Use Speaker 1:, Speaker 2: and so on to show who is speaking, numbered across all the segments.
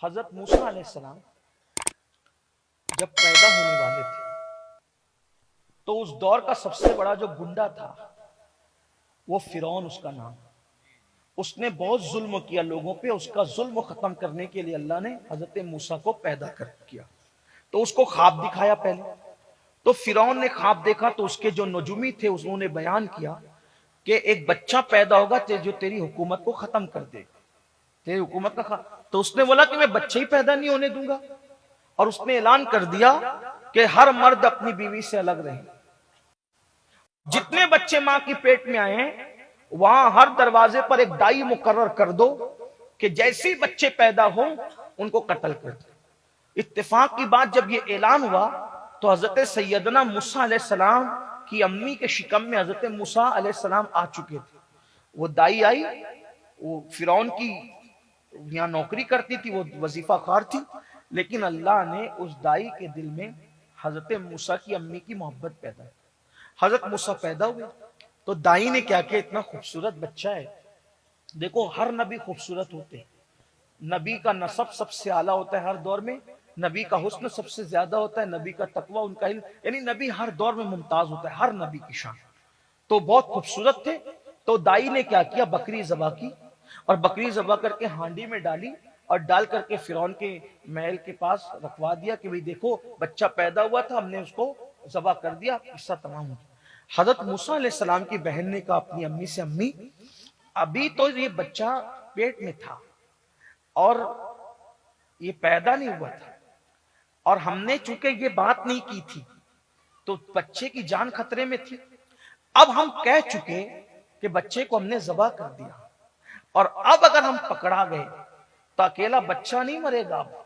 Speaker 1: हजरत मूसा अलैहिस्सलाम जब पैदा होने वाले थे तो उस दौर का सबसे बड़ा जो गुंडा था वो फिरौन उसका नाम। उसने बहुत जुल्म किया लोगों पे। उसका जुल्म खत्म करने के लिए अल्लाह ने हजरत मूसा को पैदा कर किया। तो उसको ख्वाब दिखाया पहले। तो फिरौन ने ख्वाब देखा तो उसके जो नजुमी थे उन्होंने बयान किया कि एक बच्चा पैदा होगा जो तेरी हुकूमत को खत्म कर दे, तेरी हुकूमत का। तो उसने बोला कि मैं बच्चे ही पैदा नहीं होने दूंगा। और उसने ऐलान कर दिया कि हर मर्द अपनी बीवी से अलग रहे। जितने बच्चे मां की पेट में आए हैं वहां हर दरवाजे पर एक दाई मुकर्रर कर दो कि जैसे ही बच्चे पैदा हो उनको कत्ल कर दो। इत्तेफाक की बात, जब ये ऐलान हुआ तो हजरत सैयदना मूसा अलैहिस्सलाम की अम्मी के शिकम में हजरत मूसा अलैहिस्सलाम आ चुके थे। वो दाई आई, वो फिरौन की यहाँ नौकरी करती थी, वो वजीफा खार थी, लेकिन अल्लाह ने उस दाई के दिल में हजरत मूसा की अम्मी की मोहब्बत पैदा। हजरत मूसा पैदा हुए तो दाई ने क्या किया, इतना खूबसूरत बच्चा है। देखो हर नबी खूबसूरत होते हैं, नबी का नसब सबसे आला होता है हर दौर में, नबी का हुस्न सबसे ज्यादा होता है, नबी का तकवा, उनका इल्म, यानी नबी हर दौर में मुमताज होता है, हर नबी की शान। तो बहुत खूबसूरत थे। तो दाई ने क्या किया, बकरी ज़बा की और बकरी ज़बा करके हांडी में डाली और डाल करके फिरौन के महल के पास रखवा दिया कि भाई देखो बच्चा पैदा हुआ था, हमने उसको ज़बा कर दिया, किस्सा तमाम हो गया। हजरत मूसा अलैहिस्सलाम की बहन ने कहा अपनी अम्मी से, अम्मी अभी तो ये बच्चा पेट में था और ये पैदा नहीं हुआ था, और हमने चूंकि ये बात नहीं की थी तो बच्चे की जान खतरे में थी। अब हम कह चुके कि बच्चे को हमने ज़बा कर दिया, और अब अगर हम पकड़ा गए तो अकेला बच्चा नहीं मरेगा, अब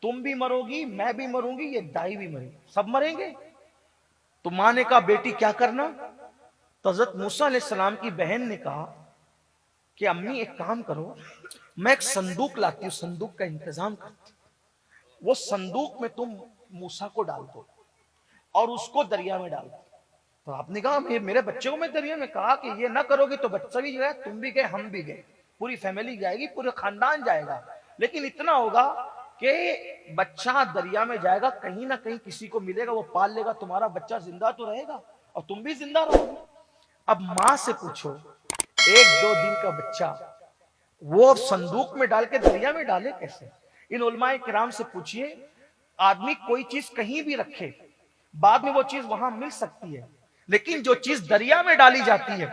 Speaker 1: तुम भी मरोगी, मैं भी मरूंगी, ये दाई भी मरेगी, सब मरेंगे। तो मां ने कहा बेटी क्या करना। तो हजरत मूसा अलैहिस्सलाम की बहन ने कहा कि अम्मी एक काम करो, मैं एक संदूक लाती हूँ, संदूक का इंतजाम करती हूँ, वो संदूक में तुम मूसा को डाल दो और उसको दरिया में डाल दो। तो आपने कहा मेरे बच्चे को मैं दरिया में, कहा कि ये ना करोगे तो बच्चा भी गया, तुम भी गए, हम भी गए, पूरी फैमिली जाएगी, पूरा खानदान जाएगा। लेकिन इतना होगा कि बच्चा दरिया में जाएगा, कहीं ना कहीं किसी को मिलेगा, वो पाल लेगा, तुम्हारा बच्चा जिंदा तो रहेगा और तुम भी जिंदा रहोगे। अब मां से पूछो, एक दो दिन का बच्चा वो संदूक में डाल के दरिया में डाले कैसे। इन उलमाए किराम से पूछिए, आदमी कोई चीज कहीं भी रखे बाद में वो चीज वहां मिल सकती है, लेकिन जो चीज दरिया में डाली जाती है,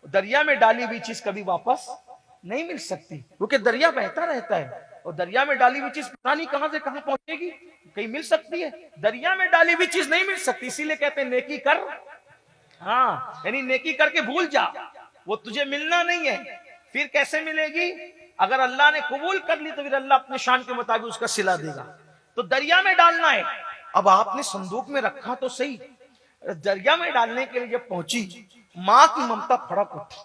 Speaker 1: दरिया में डाली हुई चीज कभी वापस नहीं मिल सकती, क्योंकि दरिया बहता रहता है और दरिया में डाली हुई चीज पता नहीं कहां से कहां पहुंचेगी, कहीं मिल सकती है, दरिया में डाली हुई चीज नहीं मिल सकती। इसीलिए कहते हैं नेकी कर, हाँ, यानी नेकी करके भूल जा, वो तुझे मिलना नहीं है। फिर कैसे मिलेगी, अगर अल्लाह ने कबूल कर ली तो फिर अल्लाह अपने शान के मुताबिक उसका सिला देगा। तो दरिया में डालना है। अब आपने संदूक में रखा तो सही, दरिया में डालने के लिए जब पहुंची, मां की ममता फड़क उठी,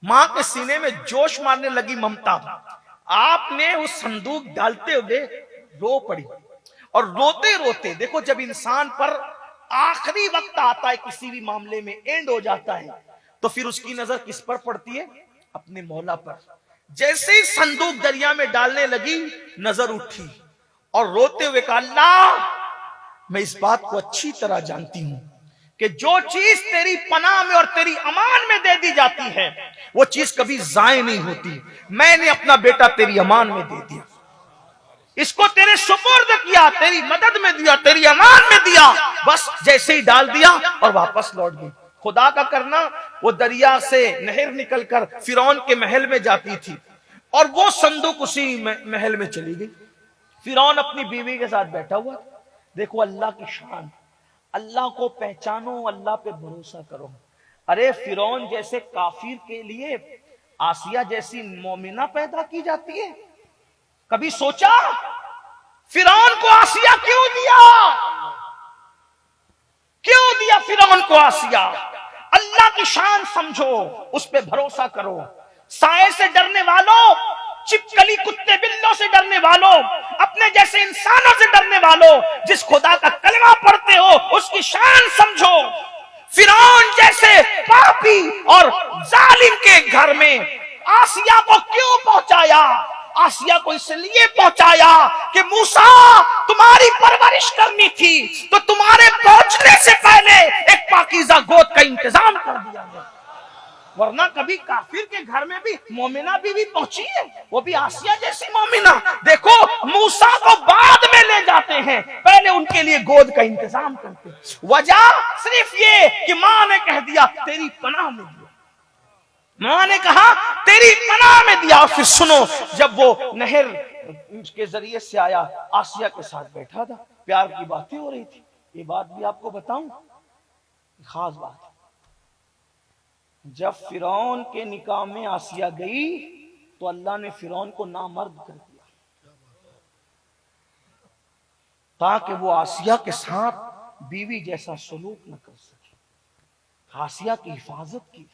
Speaker 1: मां के सीने में जोश मारने लगी ममता। आपने उस संदूक डालते हुए रो पड़ी, और रोते रोते, देखो जब इंसान पर आखिरी वक्त आता है, किसी भी मामले में एंड हो जाता है, तो फिर उसकी नजर किस पर पड़ती है, अपने मौला पर। जैसे ही संदूक दरिया में डालने लगी, नजर उठी और रोते हुए कहा, अल्लाह मैं इस बात को अच्छी तरह जानती हूं कि जो चीज तेरी पनाह में और तेरी अमान में दे दी जाती है वो चीज कभी जाय नहीं होती। मैंने अपना बेटा तेरी अमान में दे दिया, इसको तेरे सुपुर्द किया, तेरी मदद में दिया, तेरी अमान में दिया, बस जैसे ही डाल दिया और वापस लौट गई। खुदा का करना, वो दरिया से नहर निकलकर फिरौन के महल में जाती थी और वो संदूक उसी महल में चली गई। फिरौन अपनी बीवी के साथ बैठा हुआ। देखो अल्लाह की शान, अल्लाह को पहचानो, अल्लाह पे भरोसा करो। अरे फिरौन जैसे काफिर के लिए आसिया जैसी मोमिना पैदा की जाती है, कभी सोचा फिरौन को आसिया क्यों दिया, क्यों दिया फिरौन को आसिया। अल्लाह की शान समझो, उस पे भरोसा करो। साए से डरने वालों, चिपकली कुत्ते बिल्लों से डरने वालों, अपने जैसे इंसानों से डरने वालों, जिस खुदा का कलमा पढ़ते हो उसकी शान समझो। फिरौन जैसे पापी और जालिम के घर में आसिया को क्यों पहुंचाया, आसिया को इसलिए पहुंचाया कि मूसा तुम्हारी परवरिश करनी थी तो तुम्हारे पहुंचने से पहले एक पाकीज़ा गोद का इंतजाम कर दिया गया, वरना कभी काफिर के घर में भी मोमिना बीवी पहुंची है, वो भी आसिया जैसी मोमिना। देखो मूसा को बाद में ले जाते हैं, पहले उनके लिए गोद का इंतजाम करते हैं। वजह सिर्फ ये कि मां ने कह दिया तेरी पनाह में दिया, मां ने कहा तेरी पनाह में दिया। फिर सुनो, जब वो नहर के जरिए से आया, आसिया के साथ बैठा था, प्यार की बातें हो रही थी। ये बात भी आपको बताऊं, खास बात, जब फिरौन के निकाह में आसिया गई तो अल्लाह ने फिरौन को नामर्द कर दिया ताकि वो आसिया के साथ बीवी जैसा सलूक न कर सके। आसिया की हिफाजत की,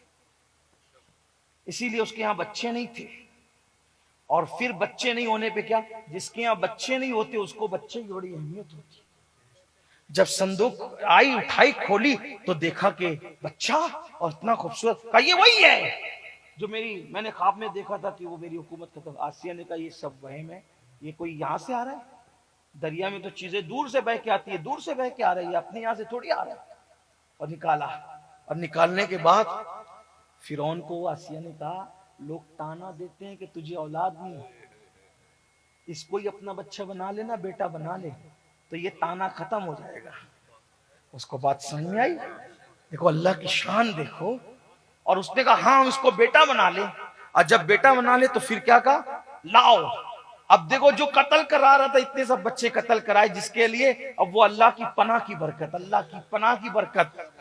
Speaker 1: इसीलिए उसके यहां बच्चे नहीं थे। और फिर बच्चे नहीं होने पे क्या, जिसके यहां बच्चे नहीं होते उसको बच्चे की बड़ी अहमियत होती। जब संदूक आई, उठाई, खोली तो देखा कि बच्चा, और इतना खूबसूरत, कहा ये वही है जो मैंने ख्वाब में देखा था कि वो मेरी हुकूमत खत्म। आसिया ने कहा ये सब वहम है, ये कोई यहां से आ रहा है, दरिया में तो चीजें दूर से बह के आती है, दूर से बह के आ रही है, अपने यहां से थोड़ी आ रहा है। और निकाला, और निकालने के बाद फिरौन को आसिया ने कहा लोग ताना देते हैं कि तुझे औलाद नहीं, इसको ही अपना बच्चा बना लेना, बेटा बना ले, तो ये ताना खत्म हो जाएगा। उसको बात समझ में आई। देखो अल्लाह की शान देखो। और उसने कहा हाँ इसको बेटा बना ले। और जब बेटा बना ले तो फिर क्या कहा, लाओ। अब देखो जो कत्ल करा रहा था, इतने सब बच्चे कत्ल कराए जिसके लिए, अब वो अल्लाह की पनाह की बरकत, अल्लाह की पनाह की बरकत।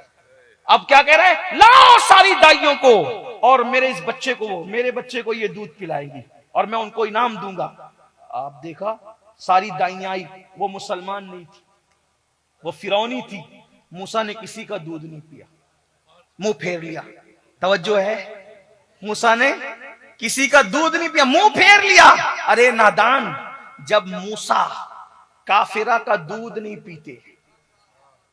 Speaker 1: अब क्या कह रहा है, लाओ सारी दाइयों को और मेरे इस बच्चे को, मेरे बच्चे को ये दूध पिलाएगी और मैं उनको इनाम दूंगा। आप देखा सारी दाइयां आई, वो मुसलमान नहीं थी, वो फिरौनी थी। मूसा ने किसी का दूध नहीं पिया, मुंह फेर लिया। तवज्जो है, मूसा ने किसी का दूध नहीं पिया, मुंह फेर लिया। अरे नादान, जब मूसा काफिरा का दूध नहीं पीते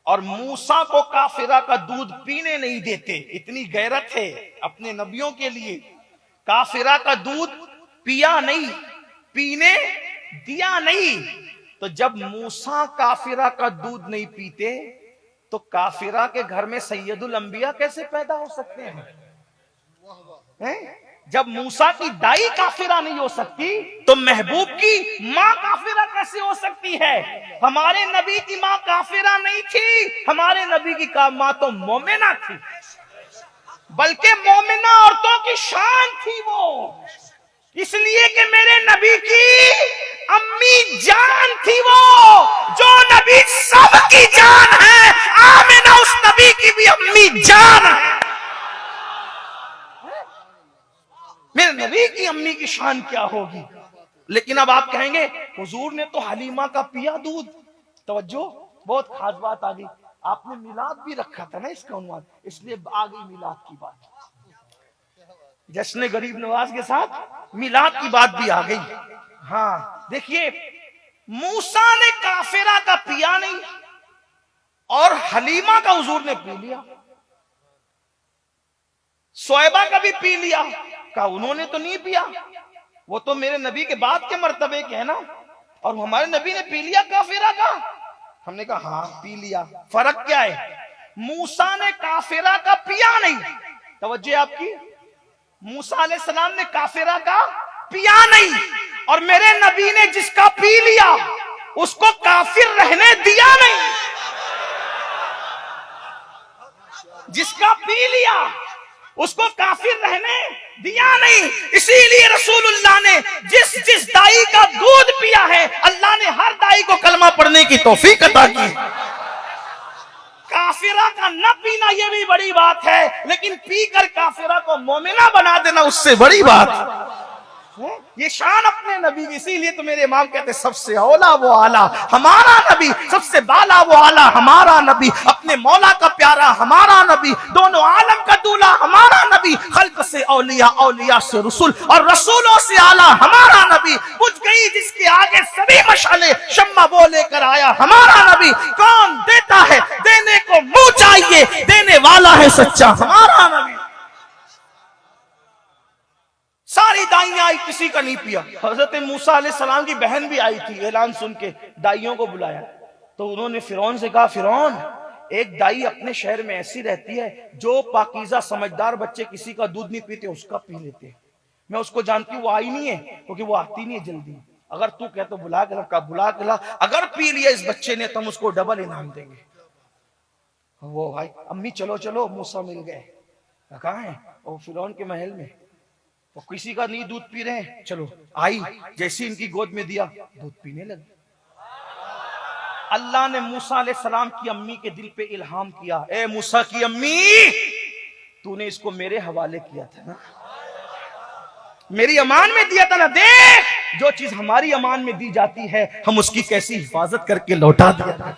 Speaker 1: और मूसा को काफिरा का दूध पीने नहीं देते, इतनी गैरत है अपने नबियों के लिए, काफिरा का दूध पिया नहीं, पीने दिया नहीं। तो जब मूसा काफिरा का दूध नहीं पीते तो काफिरा के घर में सैयदुल अंबिया कैसे पैदा हो सकते हैं? जब मूसा की दाई काफिरा नहीं हो सकती तो महबूब की माँ काफिरा कैसे हो सकती है? हमारे नबी की माँ काफिरा नहीं थी, हमारे नबी की माँ तो मोमिना थी, बल्कि मोमिना औरतों की शान थी वो, इसलिए कि मेरे नबी की अम्मी जान थी वो, जो नबी सबकी जान है, आमिना उस नबी की भी अम्मी जान है। मेरे नबी की अम्मी की शान क्या होगी? लेकिन अब आप कहेंगे हुजूर ने तो हलीमा का पिया दूध। तवज्जो, बहुत खास बात आ गई। आपने मिलाद भी रखा था ना इसका उन्वान, इसलिए आ गई मिलाद की बात। जश्न गरीब नवाज के साथ मिलाद की बात भी आ गई। हाँ देखिए, मूसा ने काफिरा का पिया नहीं और हलीमा का हुजूर ने पी लिया, सोएबा का भी पी लिया। कहा उन्होंने तो नहीं पिया, वो तो मेरे नबी के बाद के मर्तबे के है ना, और हमारे नबी ने पी लिया काफिरा का। हमने कहा हाँ पी लिया, फर्क क्या है? मूसा ने काफिरा का पिया नहीं, तवज्जो आपकी, मूसा अलैहिस्सलाम ने काफिरा का पिया नहीं, और मेरे नबी ने जिसका पी लिया उसको काफिर रहने दिया नहीं। जिसका पी लिया उसको काफिर रहने दिया नहीं। इसीलिए रसूलुल्लाह ने जिस जिस दाई का दूध पिया है, अल्लाह ने हर दाई को कलमा पढ़ने की तौफीक अता की। काफिरा का न पीना ये भी बड़ी बात है, लेकिन पीकर काफिरा को मोमिना बना देना उससे बड़ी बात है। ये शान अपने नबी की, इसीलिए तो मेरे इमाम कहते सबसे औला वो आला हमारा नबी, सबसे बाला वो आला हमारा नबी, अपने मौला का प्यारा हमारा नबी, दोनों आलम का दूल्हा हमारा नबी, खल्क से औलिया, औलिया से रसूल और रसूलों से आला हमारा नबी। बुझ गई जिसके आगे सभी मशाले, शम्मा वो लेकर आया हमारा नबी। कौन देता है देने को मुंह चाहिए, देने वाला है सच्चा हमारा नबी। सारी दाइयां आई, किसी का नहीं पिया। हजरत मूसा अलैहिस्सलाम की बहन भी आई थी, ऐलान सुन के दाइयों को बुलाया, तो उन्होंने फिरौन से कहा, फिरौन एक दाई अपने शहर में ऐसी रहती है जो पाकीज़ा समझदार बच्चे किसी का दूध नहीं पीते उसका पी लेते हैं। मैं उसको जानती हूँ, वो आई नहीं है क्योंकि वो आती नहीं है जल्दी। अगर तू कह तो बुला के ला, बुला के ला। अगर पी लिया इस बच्चे ने तो हम उसको डबल इनाम देंगे। वो भाई अम्मी चलो चलो, मूसा मिल गए। कहाँ है? वो फिरौन के महल में। वो किसी का नहीं दूध पी रहे हैं, चलो। आई, जैसे इनकी गोद में दिया दूध पीने लगी। अल्लाह ने मूसा अलैहिस्सलाम की अम्मी के दिल पे इल्हाम किया, ए मूसा की अम्मी, तूने इसको मेरे हवाले किया था ना, मेरी अमान में दिया था ना। देख जो चीज हमारी अमान में दी जाती है हम उसकी कैसी हिफाजत करके लौटा दिया।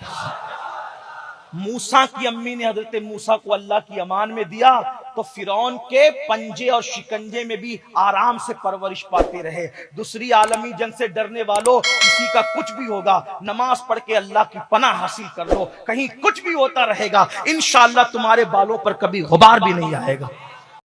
Speaker 1: मूसा की अम्मी ने हजरत मूसा को अल्लाह की अमान में दिया तो फिरौन के पंजे और शिकंजे में भी आराम से परवरिश पाते रहे। दूसरी आलमी जंग से डरने वालों, किसी का कुछ भी होगा, नमाज पढ़ के अल्लाह की पनाह हासिल कर लो, कहीं कुछ भी होता रहेगा, इंशाअल्लाह तुम्हारे बालों पर कभी गुबार भी नहीं आएगा।